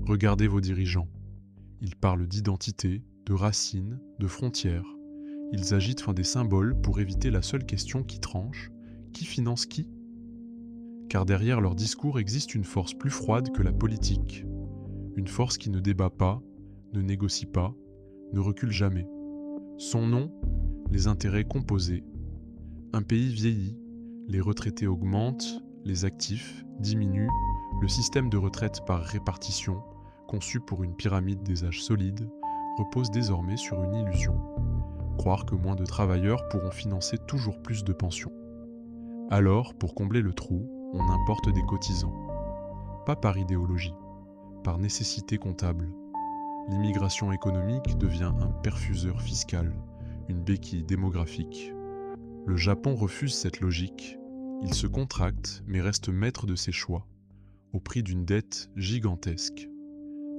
Regardez vos dirigeants. Ils parlent d'identité, de racines, de frontières. Ils agitent des symboles pour éviter la seule question qui tranche: qui finance qui? Car derrière leur discours existe une force plus froide que la politique. Une force qui ne débat pas, ne négocie pas, ne recule jamais. Son nom, les intérêts composés. Un pays vieillit, les retraités augmentent, les actifs diminuent, le système de retraite par répartition, conçu pour une pyramide des âges solides, repose désormais sur une illusion. Croire que moins de travailleurs pourront financer toujours plus de pensions. Alors, pour combler le trou, on importe des cotisants. Pas par idéologie, par nécessité comptable. L'immigration économique devient un perfuseur fiscal, une béquille démographique. Le Japon refuse cette logique. Il se contracte mais reste maître de ses choix, au prix d'une dette gigantesque.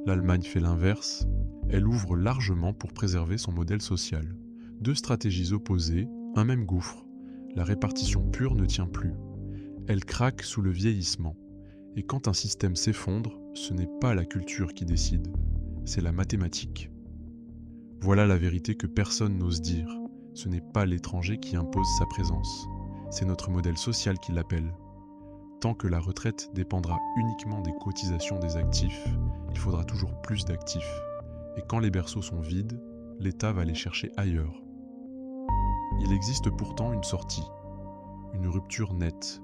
L'Allemagne fait l'inverse, elle ouvre largement pour préserver son modèle social. Deux stratégies opposées, un même gouffre. La répartition pure ne tient plus. Elle craque sous le vieillissement. Et quand un système s'effondre, ce n'est pas la culture qui décide, c'est la mathématique. Voilà la vérité que personne n'ose dire. Ce n'est pas l'étranger qui impose sa présence, c'est notre modèle social qui l'appelle. Tant que la retraite dépendra uniquement des cotisations des actifs, il faudra toujours plus d'actifs. Et quand les berceaux sont vides, l'État va les chercher ailleurs. Il existe pourtant une sortie, une rupture nette.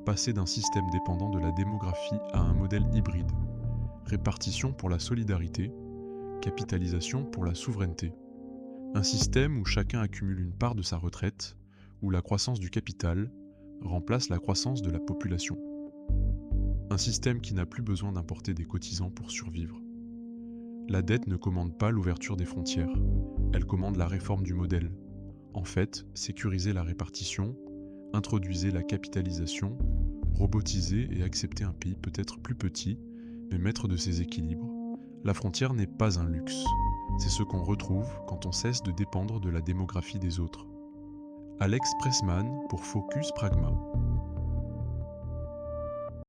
Passer d'un système dépendant de la démographie à un modèle hybride. Répartition pour la solidarité, capitalisation pour la souveraineté. Un système où chacun accumule une part de sa retraite, où la croissance du capital remplace la croissance de la population. Un système qui n'a plus besoin d'importer des cotisants pour survivre. La dette ne commande pas l'ouverture des frontières, elle commande la réforme du modèle. En fait, sécuriser la répartition, introduisez la capitalisation, robotiser et accepter un pays peut-être plus petit, mais maître de ses équilibres. La frontière n'est pas un luxe, c'est ce qu'on retrouve quand on cesse de dépendre de la démographie des autres. Alex Pressman pour Focus Pragma.